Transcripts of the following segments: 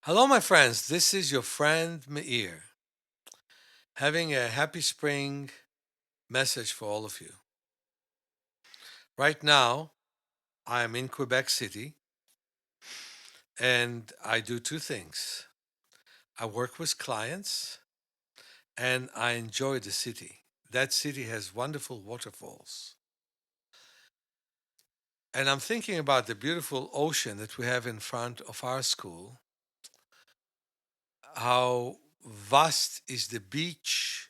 Hello, my friends. This is your friend Meir, having a happy spring message for all of you. Right now, I am in Quebec City and I do two things. I work with clients and I enjoy the city. That city has wonderful waterfalls. And I'm thinking about the beautiful ocean that we have in front of our school, how vast is the beach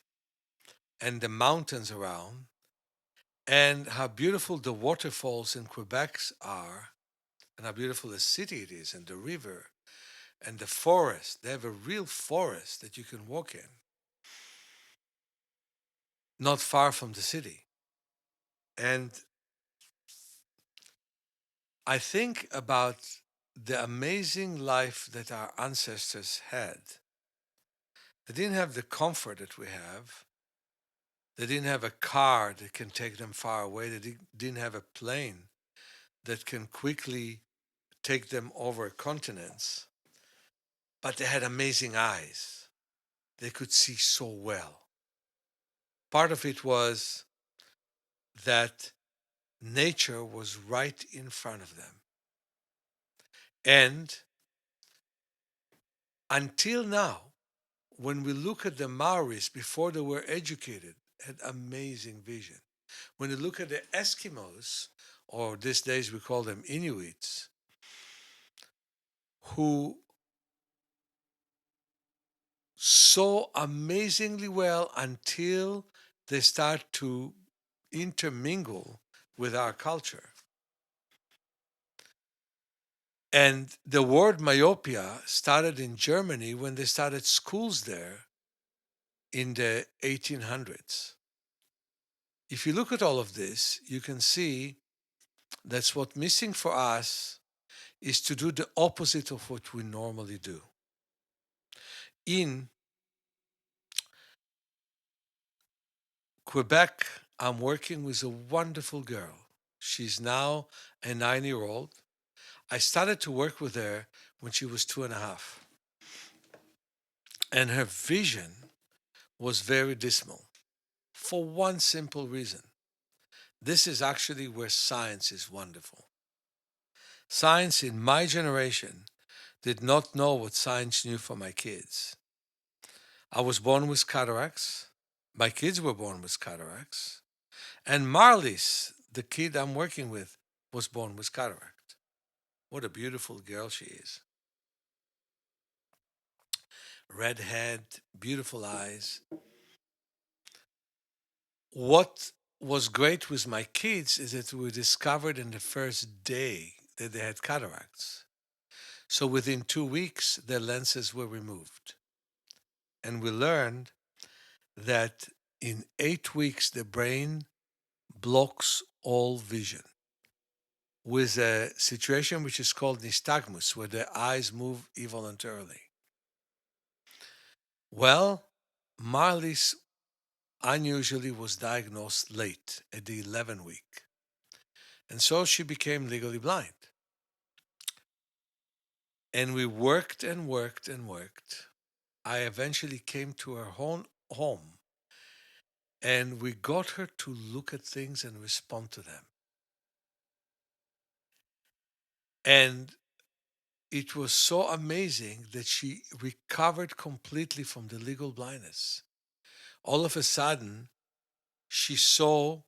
and the mountains around, and how beautiful the waterfalls in Quebec are, and how beautiful the city it is, and the river, and the forest. They have a real forest that you can walk in, not far from the city. And I think about the amazing life that our ancestors had. They didn't have the comfort that we have. They didn't have a car that can take them far away. Didn't have a plane that can quickly take them over continents. But they had amazing eyes. They could see so well. Part of it was that nature was right in front of them. And until now, when we look at the Maoris before they were educated, had amazing vision. When you look at the Eskimos, or these days we call them Inuits, who saw amazingly well until they start to intermingle with our culture. And the word myopia started in Germany when they started schools there in the 1800s. If you look at all of this, you can see that's what missing for us is to do the opposite of what we normally do. In Quebec, I'm working with a wonderful girl. She's now a 9-year old. I started to work with her when she was 2.5. And her vision was very dismal for one simple reason. This is actually where science is wonderful. Science in my generation did not know what science knew for my kids. I was born with cataracts. My kids were born with cataracts. And Marlies, the kid I'm working with, was born with cataract. What a beautiful girl she is. Red head, beautiful eyes. What was great with my kids is that we discovered in the first day that they had cataracts. So within 2 weeks, their lenses were removed. And we learned that in 8 weeks, the brain blocks all vision with a situation which is called nystagmus, where the eyes move involuntarily. Well, Marley's unusually was diagnosed late at the 11th week. And so she became legally blind. And we worked and worked and worked. I eventually came to her home and we got her to look at things and respond to them. And it was so amazing that she recovered completely from the legal blindness. All of a sudden, she saw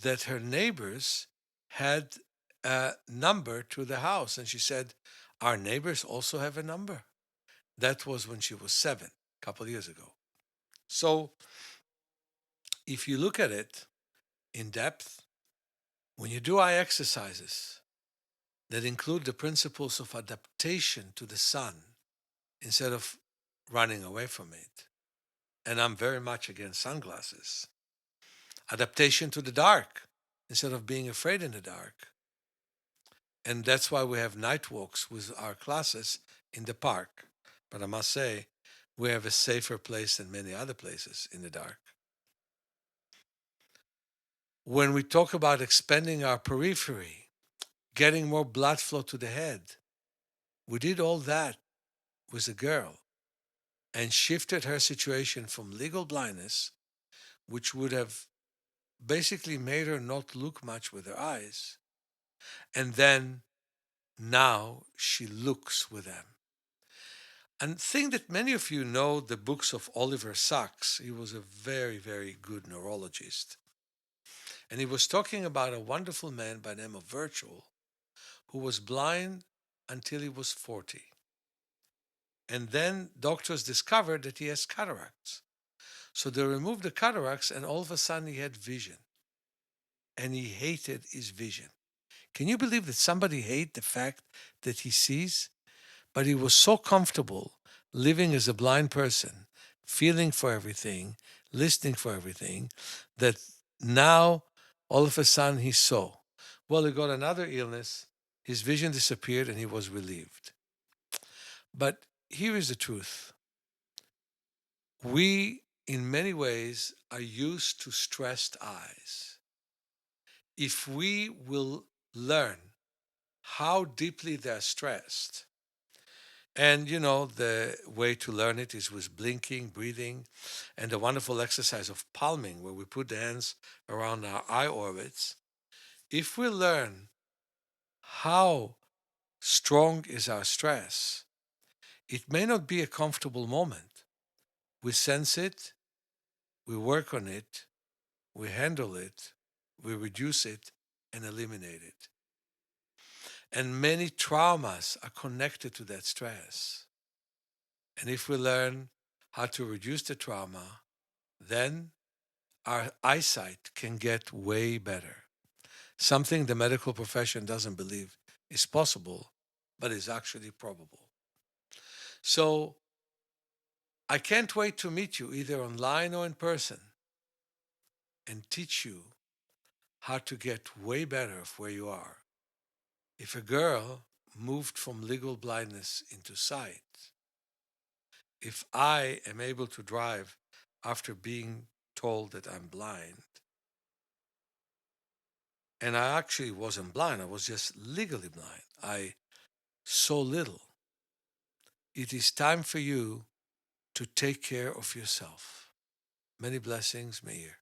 that her neighbors had a number to the house. And she said, our neighbors also have a number. That was when she was 7, a couple of years ago. So if you look at it in depth, when you do eye exercises that include the principles of adaptation to the sun instead of running away from it, and I'm very much against sunglasses, adaptation to the dark instead of being afraid in the dark. And that's why we have night walks with our classes in the park. But I must say, we have a safer place than many other places in the dark. When we talk about expanding our periphery, getting more blood flow to the head, we did all that with a girl and shifted her situation from legal blindness, which would have basically made her not look much with her eyes, and then now she looks with them. And think that many of you know the books of Oliver Sacks. He was a very, very good neurologist. And he was talking about a wonderful man by the name of Virgil who was blind until he was 40. And then doctors discovered that he has cataracts. So they removed the cataracts, and all of a sudden he had vision. And he hated his vision. Can you believe that somebody hated the fact that he sees? But he was so comfortable living as a blind person, feeling for everything, listening for everything, that now all of a sudden he saw. Well, he got another illness, his vision disappeared, and he was relieved. But here is the truth. We, in many ways, are used to stressed eyes. If we will learn how deeply they're stressed, and the way to learn it is with blinking, breathing, and the wonderful exercise of palming, where we put the hands around our eye orbits. If we learn how strong is our stress, it may not be a comfortable moment. We sense it, we work on it, we handle it, we reduce it, and eliminate it. And many traumas are connected to that stress. And if we learn how to reduce the trauma, then our eyesight can get way better. Something the medical profession doesn't believe is possible, but is actually probable. So I can't wait to meet you either online or in person and teach you how to get way better of where you are. If a girl moved from legal blindness into sight, if I am able to drive after being told that I'm blind, and I actually wasn't blind, I was just legally blind. I saw little. It is time for you to take care of yourself. Many blessings, Meir.